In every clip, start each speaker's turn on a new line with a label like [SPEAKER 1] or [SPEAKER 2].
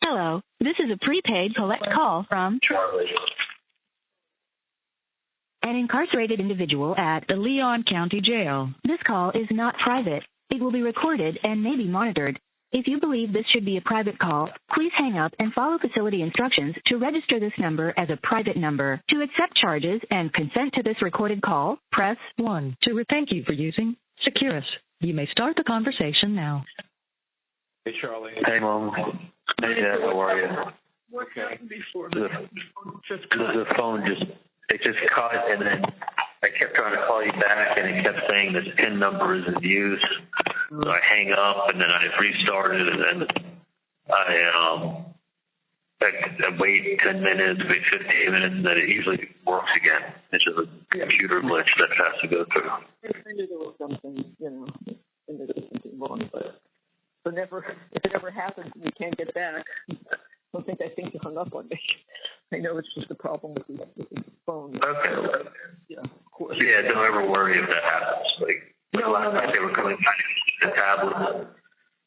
[SPEAKER 1] Hello, this is a prepaid collect call from
[SPEAKER 2] Charlie.
[SPEAKER 1] an incarcerated individual at the Leon County Jail. This call is not private. It will be recorded and may be monitored. If you believe this should be a private call, please hang up and follow facility instructions to register this number as a private number. To accept charges and consent to this recorded call, press 1. Thank you for using Securus. You may start the conversation now.
[SPEAKER 2] Hey, Charlie.
[SPEAKER 3] Hey, Mom. Hey, Dad. How are you?
[SPEAKER 2] What happened before?
[SPEAKER 3] The phone just cut, and then I kept trying to call you back, and it kept saying this PIN number is in use. So I hang up, and then I restarted, and then I wait 10 minutes, wait 15 minutes, and then it usually works again. It's just a computer glitch that has to go through.
[SPEAKER 4] I knew there was something, and there was something wrong, but if it ever happens and you can't get back, I think you hung up on me. I know it's just a problem with the phone.
[SPEAKER 3] Okay.
[SPEAKER 4] Yeah, of course.
[SPEAKER 3] Yeah, don't ever worry if that happens. Last night they were coming back to the tablet.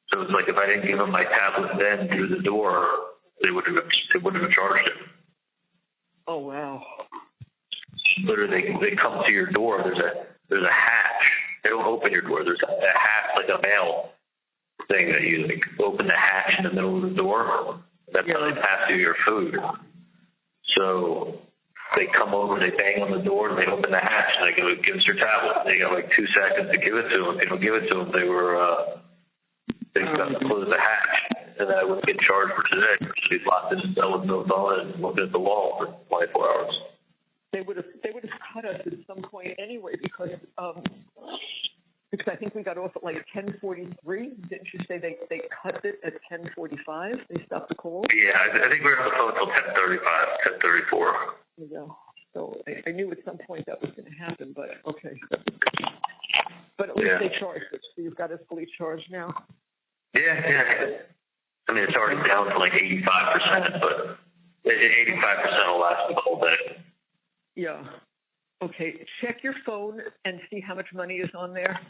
[SPEAKER 3] So it's like if I didn't give them my tablet then through the door, they wouldn't have charged it.
[SPEAKER 4] Oh, wow.
[SPEAKER 3] Literally, they come to your door. There's a hatch. They don't open your door. There's a hatch, like a mail thing that you open the hatch in the middle of the door. That's how they pass you your food. So they come over, they bang on the door, and they open the hatch, and they go, give us your tablet. They got like 2 seconds to give it to them. If they don't give it to them, they've got to close the hatch. And then I wouldn't get charged for today. She's locked in the cell with no phone and looking at the wall for 24 hours.
[SPEAKER 4] They would have cut us at some point anyway because I think we got off at like 10:43. Didn't you say they cut it at 10:45? They stopped the call?
[SPEAKER 3] Yeah, I think we were on the phone until 10:35, 10:34.
[SPEAKER 4] Yeah. So I knew at some point that was going to happen, but okay. But at least they charged it, so you've got it fully charged now?
[SPEAKER 3] Yeah. I mean, it's already down to like 85%, but 85% will last the whole day.
[SPEAKER 4] Yeah. Okay, check your phone and see how much money is on there.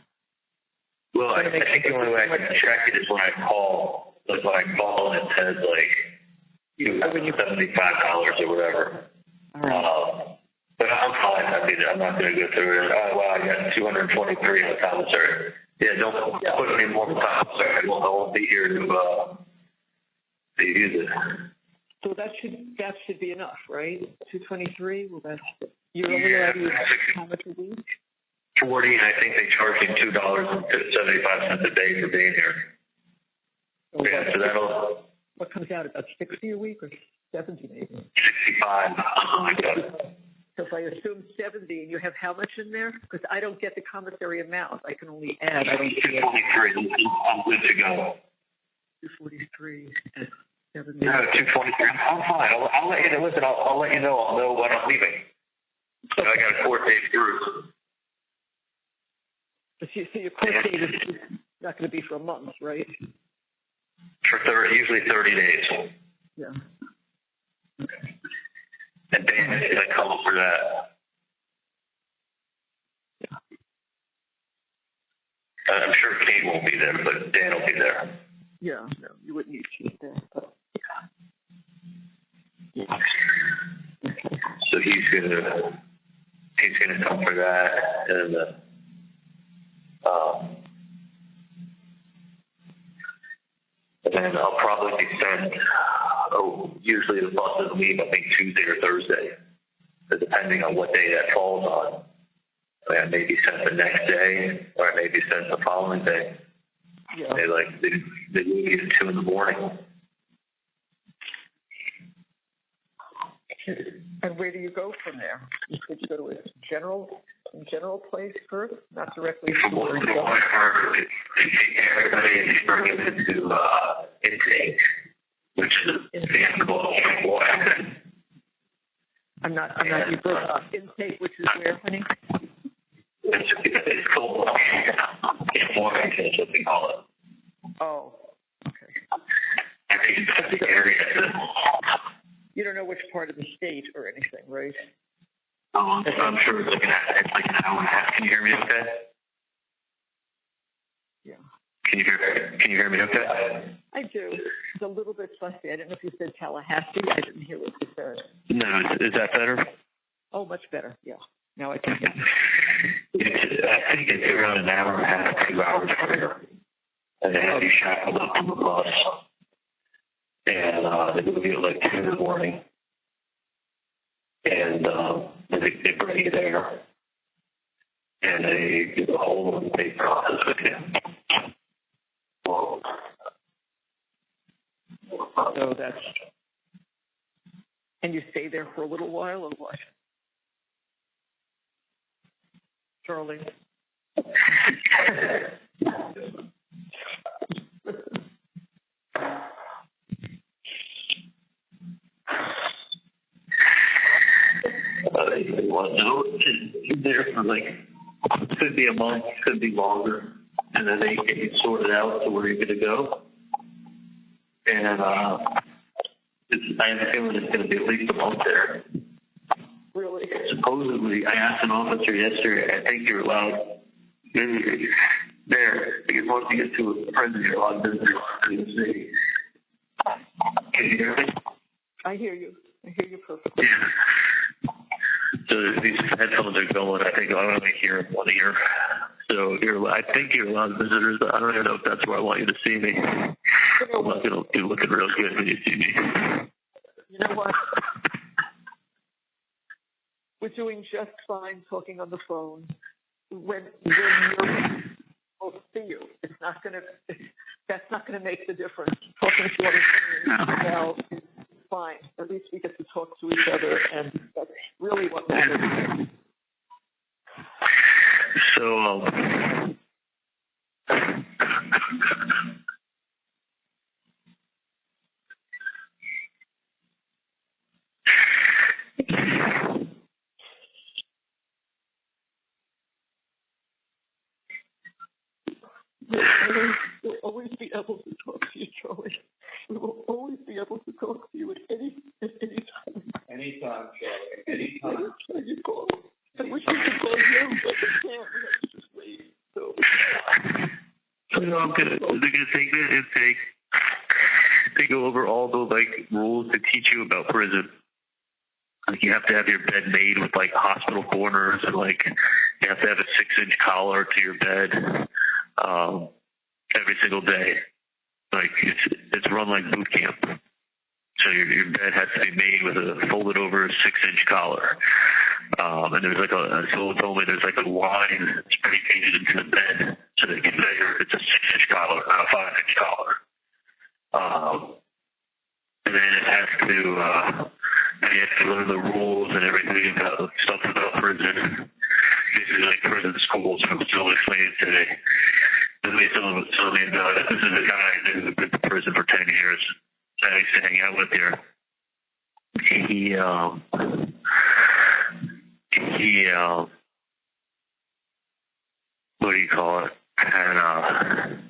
[SPEAKER 3] Well, I think the only way I can check it is when I call. Like when I call and it says like you have $75 or whatever.
[SPEAKER 4] All right.
[SPEAKER 3] But I'm fine. I mean, I'm not going to go through it. Oh, well, I got 223 in the commissary. Yeah, don't put any more in the commissary. I won't be here to use it.
[SPEAKER 4] So that should be enough, right? 223. Well, you're only allowed to use how much a week?
[SPEAKER 3] 40, and I think they charge you $2.75 a day for being here.
[SPEAKER 4] So
[SPEAKER 3] yeah, so that'll.
[SPEAKER 4] What comes out about 60 a week or 70 maybe?
[SPEAKER 3] 65, something like that.
[SPEAKER 4] So if I assume 70, and you have how much in there? Because I don't get the commissary amount. I can only add. I don't get
[SPEAKER 3] 243. I'm good to go.
[SPEAKER 4] 243 at 70.
[SPEAKER 3] No, 223. I'm fine. I'll let you know. Listen, I'll let you know. I'll know when I'm leaving. So I got a 4-day cruise.
[SPEAKER 4] So your court date is not going to be for a month, right?
[SPEAKER 3] For usually 30 days.
[SPEAKER 4] Yeah. Okay.
[SPEAKER 3] And Dan is going to come for that.
[SPEAKER 4] Yeah.
[SPEAKER 3] I'm sure Kate won't be there, but Dan will be there.
[SPEAKER 4] Yeah, no, you wouldn't need Kate there, but yeah. Okay.
[SPEAKER 3] So he's gonna come for that, and then I'll probably be sent. Usually the buses leave, I think Tuesday or Thursday, so depending on what day that falls on. I may be sent the next day, or I may be sent the following day.
[SPEAKER 4] Yeah.
[SPEAKER 3] They leave at 2 in the morning.
[SPEAKER 4] And where do you go from there? You said you go to a general place first, not directly to where you go.
[SPEAKER 3] Everybody is bringing it to intake, which is example.
[SPEAKER 4] I'm not. You broke up. Intake, which is where, honey?
[SPEAKER 3] It's called Washington, is what they call it.
[SPEAKER 4] Oh, okay.
[SPEAKER 3] I think that's the area.
[SPEAKER 4] You don't know which part of the state or anything, right?
[SPEAKER 3] Oh, I'm sure it's like an hour and a half. Can you hear me okay?
[SPEAKER 4] Yeah.
[SPEAKER 3] Can you hear me okay?
[SPEAKER 4] I do. It's a little bit fussy. I don't know if you said Tallahassee. I didn't hear what you said.
[SPEAKER 3] No, is that better?
[SPEAKER 4] Oh, much better. Yeah. Now I can hear.
[SPEAKER 3] I think it's around an hour and a half, 2 hours later. And they have you shackled up to the bus. And they move you at like 2 in the morning. And they bring you there. And they do the whole big process with you.
[SPEAKER 4] So that's, and you stay there for a little while or what? Charlie?
[SPEAKER 3] They want to know you're there for like, could be a month, could be longer. And then they get you sorted out to where you're going to go. And I have a feeling it's going to be at least a month there.
[SPEAKER 4] Really?
[SPEAKER 3] Supposedly, I asked an officer yesterday, I think you're allowed visitors there, because once you get to a prison, you're allowed visitors in the city. Can you hear me?
[SPEAKER 4] I hear you. I hear you perfectly.
[SPEAKER 3] Yeah. So these headphones are going, I think I only hear in one ear. So I think you're allowed visitors, but I don't even know if that's where I want you to see me. I'm not going to be looking real good when you see me.
[SPEAKER 4] You know what? We're doing just fine talking on the phone. When you're will see you, that's not gonna make the difference. Talking to other people now is fine. At least we get to talk to each other, and that's really what matters.
[SPEAKER 3] So,
[SPEAKER 4] We'll always be able to talk to you, Charlie. We will always be able to talk to you at any time.
[SPEAKER 2] Anytime, Charlie. Anytime.
[SPEAKER 4] Anytime you call. I wish we could call you, but we can't. We have to just wait. So.
[SPEAKER 3] They're gonna take the intake. They go over all the like rules to teach you about prison. Like you have to have your bed made with like hospital corners, and like you have to have a 6-inch collar to your bed every single day. Like it's run like boot camp. So your bed has to be made with a folded over 6-inch collar. And there's like someone told me there's like a line spray painted into the bed so they can measure if it's a 6-inch collar, not a 5-inch collar. And then it has to, you have to learn the rules and everything about stuff about prison. This is like prison schools. I'm still explaining today. Somebody told me about it. This is a guy who's been to prison for 10 years. I used to hang out with here. He what do you call it? And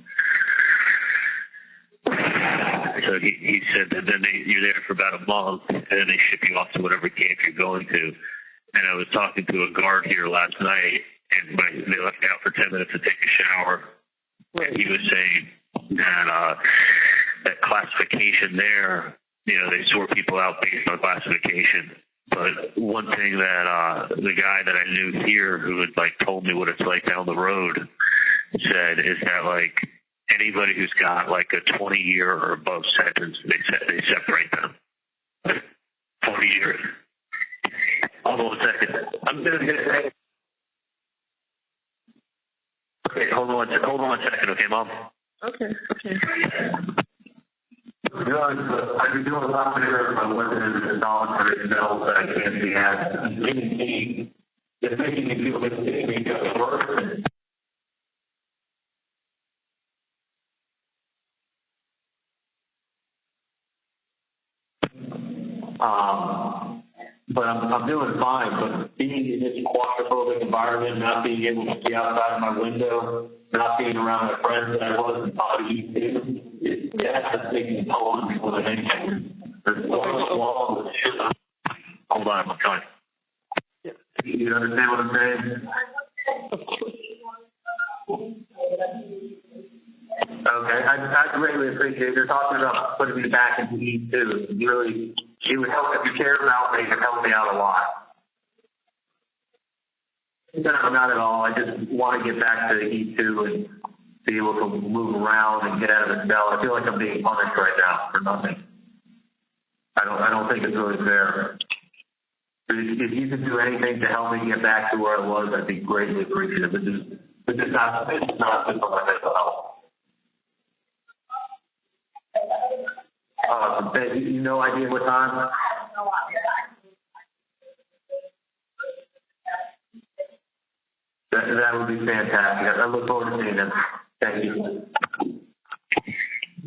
[SPEAKER 3] so he said that then you're there for about a month, and then they ship you off to whatever camp you're going to. And I was talking to a guard here last night, and they left me out for 10 minutes to take a shower. And he was saying that that classification there, you know, they sort people out based on classification. But one thing that the guy that I knew here who had like told me what it's like down the road said is that like anybody who's got like a 20-year or above sentence, they separate them. 20 years. Hold on a second. I'm gonna get it. Okay, hold on one second, okay, Mom?
[SPEAKER 4] Okay.
[SPEAKER 3] You know, I've been doing a lot better by working in the voluntary cells that I can't be at. It's making me feel like it's making me worse. But I'm doing fine. But being in this claustrophobic environment, not being able to see outside my window, not being around my friends that I was in body heat, that's making me toll on people than anything. There's one wall with shit. Hold on, I'm trying.
[SPEAKER 4] Yeah.
[SPEAKER 3] You understand what I'm saying?
[SPEAKER 4] Of course.
[SPEAKER 5] greatly appreciate it. You're talking about putting me back into E2. It would help if you cared about me. It would help me out a lot. No, not at all. I just want to get back to E2 and be able to move around and get out of the cell. I feel like I'm being punished right now for nothing. I don't think it's really fair. If you could do anything to help me get back to where I was, I'd be greatly appreciative. It's not good for my mental health. No idea what time? That would be fantastic. I look forward to seeing him. Thank you.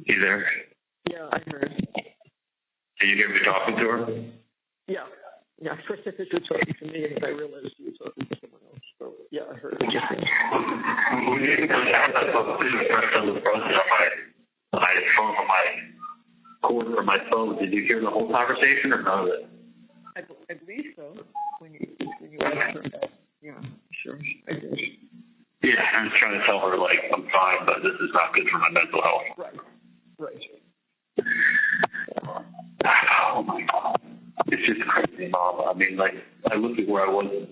[SPEAKER 3] You there?
[SPEAKER 4] Yeah, I heard.
[SPEAKER 3] Did you hear me talking to her?
[SPEAKER 4] Yeah. Yeah, first I thought you were talking to me, and I realized you were talking to someone else. So, yeah, I heard what you said.
[SPEAKER 3] I had phone on my cord for my phone. Did you hear the whole conversation or none of it?
[SPEAKER 4] I believe so. When you answered that. Yeah, sure. I did.
[SPEAKER 3] Yeah, I was trying to tell her, like, I'm fine, but this is not good for my mental health.
[SPEAKER 4] Right.
[SPEAKER 3] Oh, my God. It's just crazy, Mom. I mean, like, I look at where I was in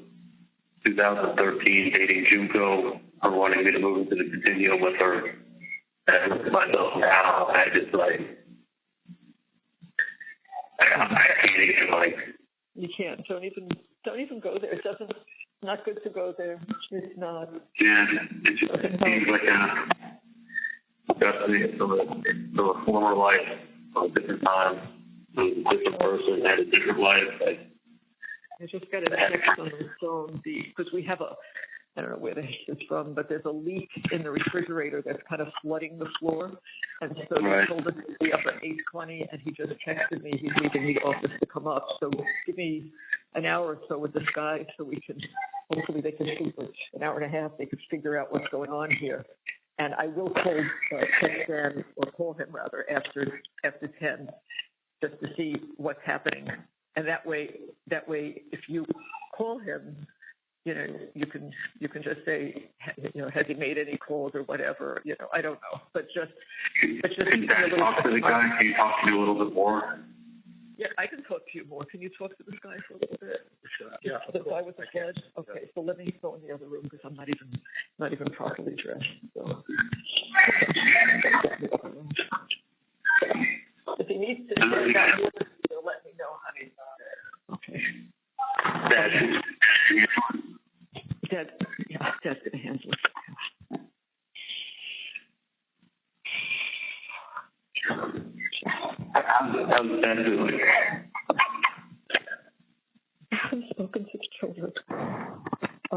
[SPEAKER 3] 2013, dating Junko, her wanting me to move into the continuum with her, and I look at myself now, and I just, like, I can't even, like...
[SPEAKER 4] You can't. Don't even go there. It's not good to go there. It's not.
[SPEAKER 3] Yeah, it just seems like a destiny from a former life, from a different time, from a different person, had a different life.
[SPEAKER 4] I just got a text on the phone because we have I don't know where the heck it's from, but there's a leak in the refrigerator that's kind of flooding the floor. And so they told us to be up at 8:20, and he just texted me. He's leaving the office to come up. So give me an hour or so with this guy so hopefully they can figure, an hour and a half, they could figure out what's going on here. And I will text Dan, or call him rather, after 10, just to see what's happening. And that way, if you call him, you can just say, has he made any calls or whatever? I don't know, but just.
[SPEAKER 3] Can Dad talk to the guy? Can you talk to me a little bit more?
[SPEAKER 4] Yeah, I can talk to you more. Can you talk to this guy for a little bit?
[SPEAKER 2] Sure. Yeah.
[SPEAKER 4] The guy with the flood. Okay, so let me go in the other room because I'm not even properly dressed. So. If he needs to send that more, let me know, honey. Okay. Dad's gonna handle it.
[SPEAKER 3] How's Dad doing?
[SPEAKER 4] I haven't spoken to the children. I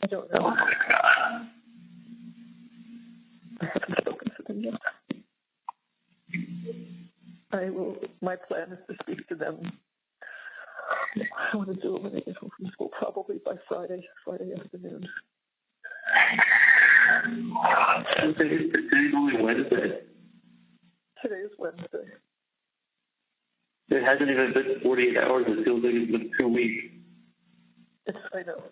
[SPEAKER 4] don't know.
[SPEAKER 3] Oh my God.
[SPEAKER 4] I haven't spoken to them yet. My plan is to speak to them. I want to do it when I get home from school, probably by Friday afternoon.
[SPEAKER 3] Today's only Wednesday.
[SPEAKER 4] Today is Wednesday.
[SPEAKER 3] It hasn't even been 48 hours. It feels like it's been 2 weeks.
[SPEAKER 4] I know.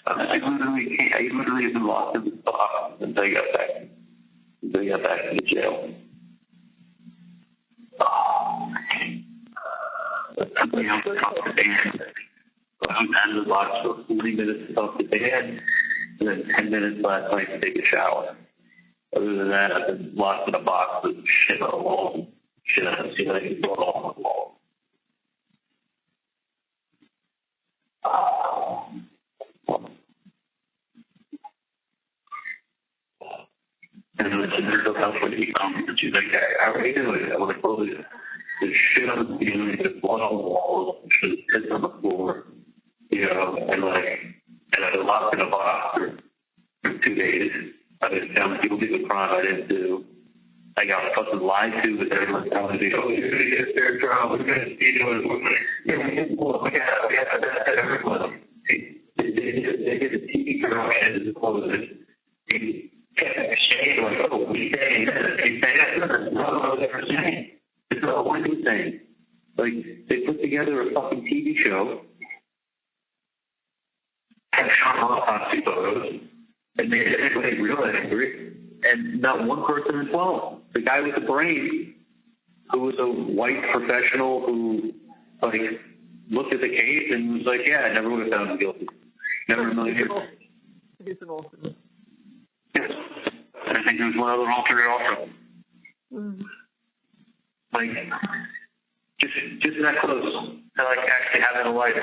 [SPEAKER 3] I literally have been locked in the box since I got back. Since I got back to the jail. I have to talk to Dan. I'm out of the box for 40 minutes to talk to Dan, and then 10 minutes last night to take a shower. Other than that, I've been locked in a box with shit on the wall. Shit I haven't seen anything going on the wall. And then there's no help when he comes, and she's like, how are you doing? I want to close it. There's shit on the ceiling, there's blood on the walls, there's shit on the floor, and I've been locked in a box for 2 days. I've been telling people do the crime I didn't do. I got fucking lied to, but everyone's telling me, oh, you're going to get a fair trial, we're going to see everyone. They get a TV trial and it's closed. Shane, like, oh, we say that. They say that. No, they're saying. So what are you saying? Like, they put together a fucking TV show, have shot autopsy photos, and made everybody real angry, and not one person is well. The guy with the brain, who was a white professional who, like, looked at the case and was like, yeah, I never would have found him guilty. Never in a million years.
[SPEAKER 4] He's an alternate.
[SPEAKER 3] Yes. And I think there's one other alternate also. Like, just that close to, like, actually having a life.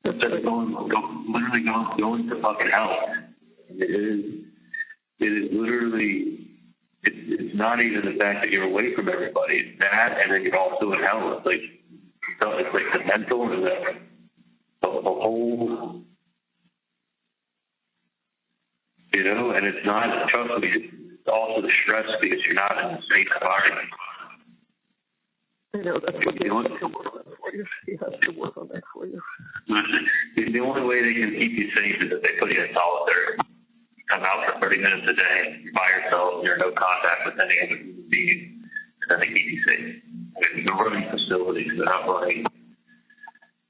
[SPEAKER 3] Instead of literally going to fucking hell. It is literally, it's not even the fact that you're away from everybody. It's that, and then you're also in hell. It's like the mental and the whole, you know, and it's not, trust me, it's also the stress because you're not in a safe environment.
[SPEAKER 4] I know, that's what they have to work on for you. He has to work on that for you.
[SPEAKER 3] The only way they can keep you safe is if they put you in solitary. Come out for 30 minutes a day, you're by yourself, you're in no contact with any other human being, and then they keep you safe. I mean, they're running facilities, they're not running,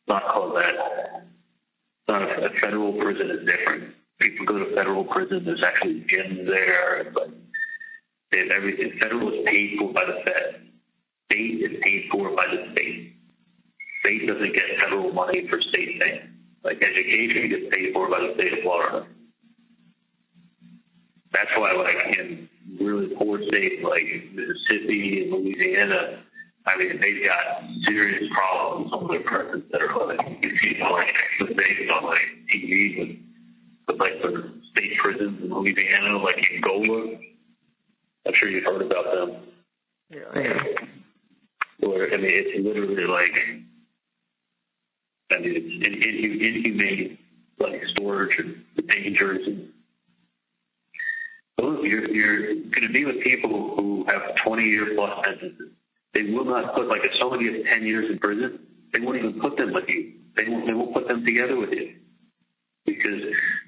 [SPEAKER 3] not called that. It's not a federal prison is different. People go to federal prison, there's actually gyms there, but they have everything. Federal is paid for by the Fed. State is paid for by the state. State doesn't get federal money for state things. Like education gets paid for by the state of Florida. That's why, like, in really poor states like Mississippi and Louisiana, I mean, they've got serious problems with their prisons that are like, you know, like, based on like TV with like the state prisons in Louisiana, like Angola. I'm sure you've heard about them.
[SPEAKER 4] Yeah.
[SPEAKER 3] Where, I mean, it's literally like, I mean, it's inhumane, like storage and dangers. And you're going to be with people who have 20-year plus sentences. They will not put, like, if somebody has 10 years in prison, they won't even put them with you. They won't put them together with you. Because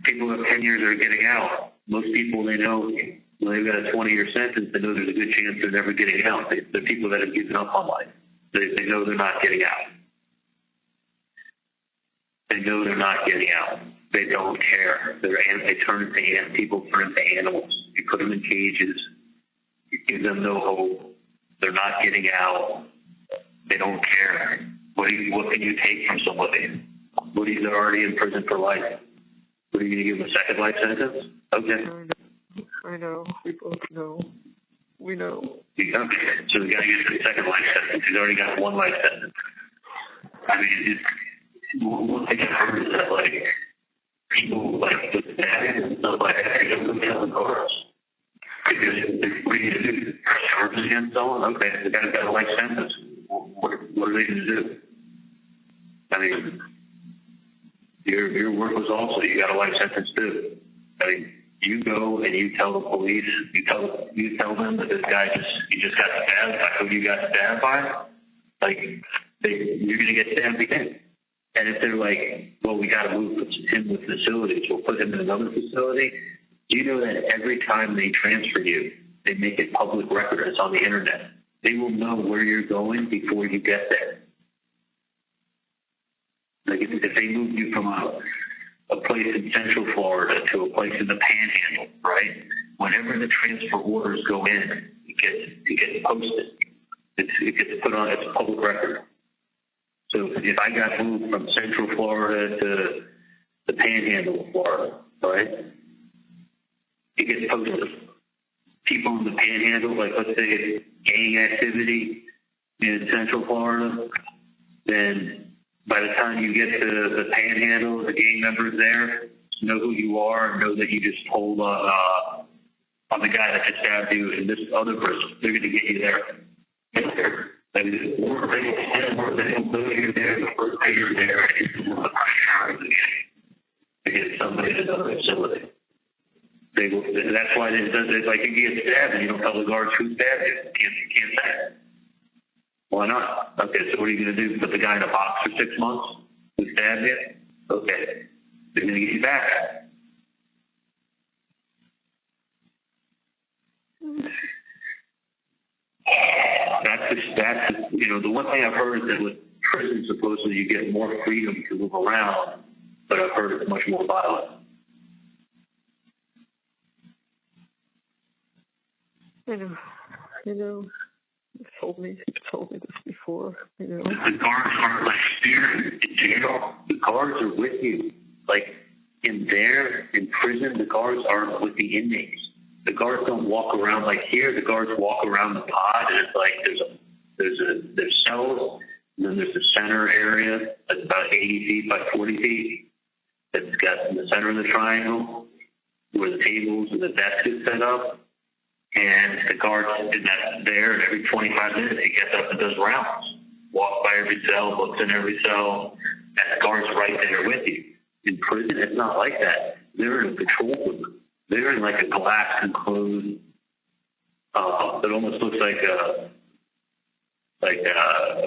[SPEAKER 3] people who have 10 years are getting out. Most people, they know, when they've got a 20-year sentence, they know there's a good chance they're never getting out. They're people that have given up on life. They know they're not getting out. They know they're not getting out. They don't care. They turn into people turn into animals. You put them in cages. You give them no hope. They're not getting out. They don't care. What can you take from somebody? Somebody's already in prison for life. What are you going to give them, a second life sentence? Okay.
[SPEAKER 4] I know. We both know. We know.
[SPEAKER 3] Okay. So the guy gets a second life sentence. He's already got one life sentence. I mean, what they get hurt is that, like, people, like, with that and stuff like that, they don't get on the cars. Because what are you going to do? Press charges against someone? Okay, the guy's got a life sentence. What are they going to do? I mean, your work was also, you got a life sentence too. I mean, you go and you tell the police, you tell them that this guy just got stabbed by who you got stabbed by. Like, you're going to get stabbed again. And if they're like, well, we got to move him to facilities, we'll put him in another facility. Do you know that every time they transfer you, they make it public record? It's on the internet. They will know where you're going before you get there. Like, if they move you from a place in Central Florida to a place in the Panhandle, right? Whenever the transfer orders go in, it gets posted. It gets put on, it's a public record. So if I got moved from Central Florida to the Panhandle of Florida, right? It gets posted. People in the Panhandle, like, let's say it's gang activity in Central Florida, then by the time you get to the Panhandle, the gang members there know who you are and know that you just told on the guy that just stabbed you in this other person. They're going to get you there. I mean, they don't know you're there the first day you're there. The pressure to get somebody in another facility. That's why it does it. Like, if you get stabbed and you don't tell the guards who stabbed you, you can't say it. Why not? Okay, so what are you going to do? Put the guy in a box for 6 months who stabbed you? Okay, they're going to get you back. That's the one thing I've heard is that with prison, supposedly you get more freedom to move around, but I've heard it's much more violent.
[SPEAKER 4] You've told me this before.
[SPEAKER 3] The guards aren't like here in jail. The guards are with you. Like in prison, the guards aren't with the inmates. The guards don't walk around like here. The guards walk around the pod, and it's like there's cells, and then there's the center area that's about 80 feet by 40 feet. That's got in the center of the triangle where the tables and the desk is set up. And the guard is there, and every 25 minutes he gets up and does rounds. Walks by every cell, looks in every cell, and the guard's right there with you. In prison, it's not like that. They're in a control room. They're in like a glass enclosed, it almost looks like a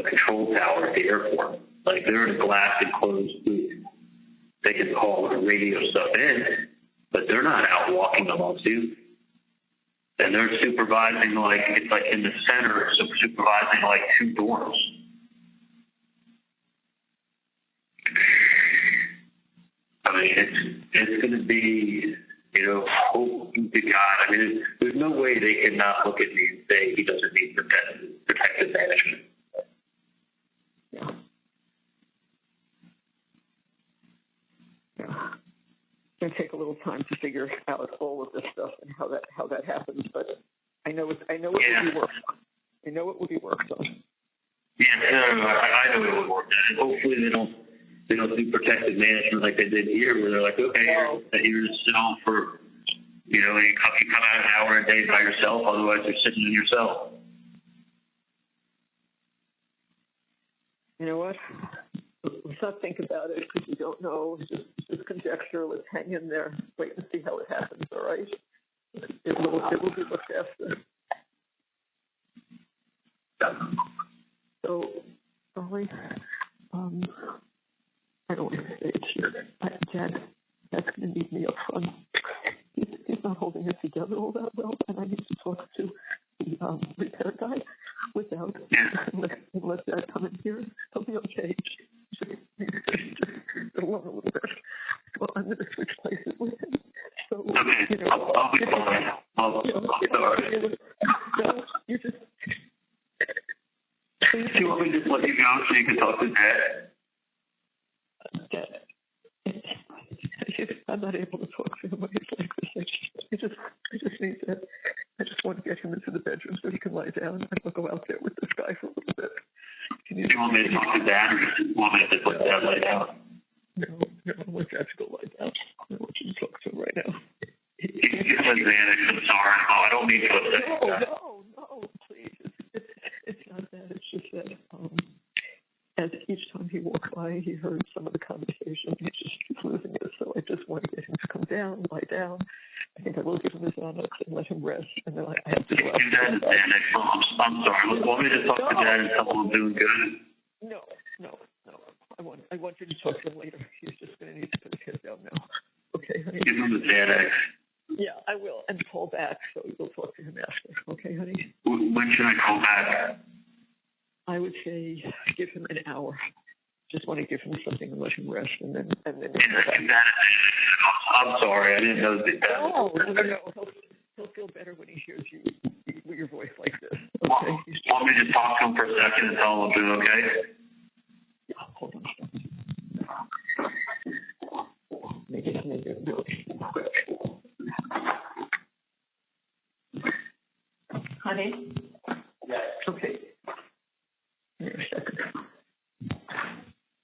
[SPEAKER 3] control tower at the airport. Like they're in a glass enclosed booth. They can call and radio stuff in, but they're not out walking amongst you. And they're supervising it's like in the center, supervising like 2 dorms. I mean, it's going to be, hope to God. I mean, there's no way they can not look at me and say he doesn't need protective management.
[SPEAKER 4] Yeah. It's going to take a little time to figure out all of this stuff and how that happens, but I know it will be worked on. I know it will be worked on.
[SPEAKER 3] Yeah, I know it will work on. Hopefully they don't do protective management like they did here, where they're like, okay, here's a cell for, you come out an hour a day by yourself, otherwise you're sitting in your cell.
[SPEAKER 4] You know what? Let's not think about it because you don't know. Just conjecture. Let's hang in there. Wait and see how it happens. All right? It will be looked after. So, Ollie, I don't want to say it here. Dad's going to need me up front. He's not holding it together all that well, and I need to talk to the repair guy without let Dad come in here. He'll be okay. Just along a little bit. Well, I'm going to switch places with him. So,
[SPEAKER 3] okay. I'll be fine. I'll be all right.
[SPEAKER 4] No, you just...
[SPEAKER 3] Do you want me to just let you go so you can talk to Dad?
[SPEAKER 4] I'm not able to talk to him when he's like this. I just need to. I just want to get him into the bedroom so he can lie down, and I'll go out there with this guy for a little bit.
[SPEAKER 3] Do you want me to talk to Dad, or do you want me to just let Dad lie down?
[SPEAKER 4] No, I want Dad to go lie down. I want you to talk to him right now.
[SPEAKER 3] He's an advantage. I'm sorry. I don't mean to upset you.
[SPEAKER 4] No, please. It's not that. It's just that as each time he walked by, he heard some of the conversation. He just keeps losing it. So I just want to get him to come down, lie down. I think I will give him his Xanax and let him rest. And then I have to go out.
[SPEAKER 3] I'm sorry. Want me to talk to Dad and tell him I'm doing good?
[SPEAKER 4] No. I want you to talk to him later. He's just going to need to put his head down now. Okay, honey?
[SPEAKER 3] Give him the Xanax.
[SPEAKER 4] Yeah, I will. And call back so you'll talk to him after. Okay, honey?
[SPEAKER 3] When should I call back?
[SPEAKER 4] I would say give him an hour. Just want to give him something and let him rest, and then.
[SPEAKER 3] I'm sorry, I didn't know that.
[SPEAKER 4] No. He'll feel better when he hears your voice like this. Okay.
[SPEAKER 3] Want me to talk to him for a second and tell him I'm doing okay?
[SPEAKER 4] Yeah, hold on. Make it really quick. Honey.
[SPEAKER 2] Yes.
[SPEAKER 4] Okay. Here a second.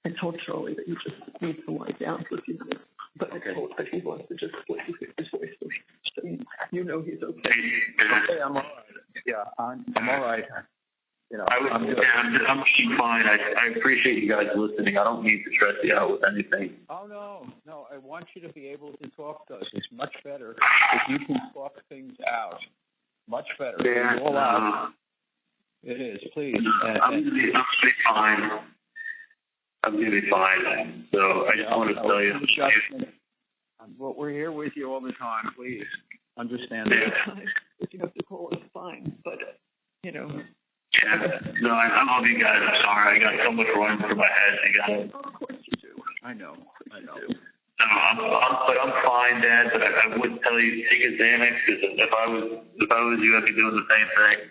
[SPEAKER 4] I told Charlie that you just need to lie down for a few minutes, but I told that he wants to just split his voice so you know he's okay.
[SPEAKER 2] Okay, I'm all right. Yeah, I'm all right.
[SPEAKER 3] I'm fine. I appreciate you guys listening. I don't need to stress you out with anything.
[SPEAKER 2] Oh, no. I want you to be able to talk to us. It's much better if you can talk things out. Much better.
[SPEAKER 3] Yeah,
[SPEAKER 2] all out. It is, please.
[SPEAKER 3] I'm going to be fine. I'm going to be fine. So I just want to tell you.
[SPEAKER 2] But we're here with you all the time. Please understand that.
[SPEAKER 4] If you have to call, it's fine. But,
[SPEAKER 3] Yeah. No, I love you guys. I'm sorry. I got so much running through my head.
[SPEAKER 4] Of course you do.
[SPEAKER 2] I know.
[SPEAKER 3] But I'm fine, Dad. But I would tell you take a Xanax because if I was you, I'd be doing the same thing.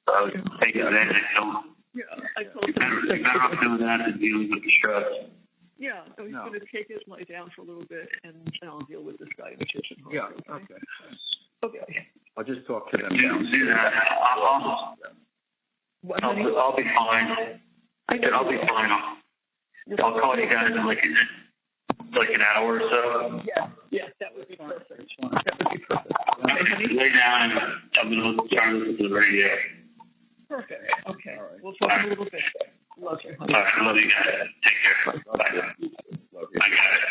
[SPEAKER 3] So I would take a Xanax. So
[SPEAKER 4] Yeah, I told him.
[SPEAKER 3] you're better off doing that than dealing with the stress.
[SPEAKER 4] Yeah, so he's
[SPEAKER 2] No.
[SPEAKER 4] going to take it, lie down for a little bit, and I'll deal with this guy in the kitchen.
[SPEAKER 2] Yeah,
[SPEAKER 4] Okay.
[SPEAKER 2] okay.
[SPEAKER 4] Okay.
[SPEAKER 2] I'll just talk to them
[SPEAKER 3] Do
[SPEAKER 2] downstairs.
[SPEAKER 3] that.
[SPEAKER 4] What, honey?
[SPEAKER 3] I'll be fine.
[SPEAKER 4] I know
[SPEAKER 3] I'll be fine. I'll call you guys in like an hour or so.
[SPEAKER 4] Yeah, that would be perfect. That would be perfect. Okay, honey?
[SPEAKER 3] Lay down and I'm going to try to listen to the radio.
[SPEAKER 4] Perfect. Okay.
[SPEAKER 2] All right.
[SPEAKER 4] We'll talk in a little bit. Love you, honey.
[SPEAKER 3] All right. I love you guys. Take care. Bye.
[SPEAKER 2] Love you.
[SPEAKER 3] I got it.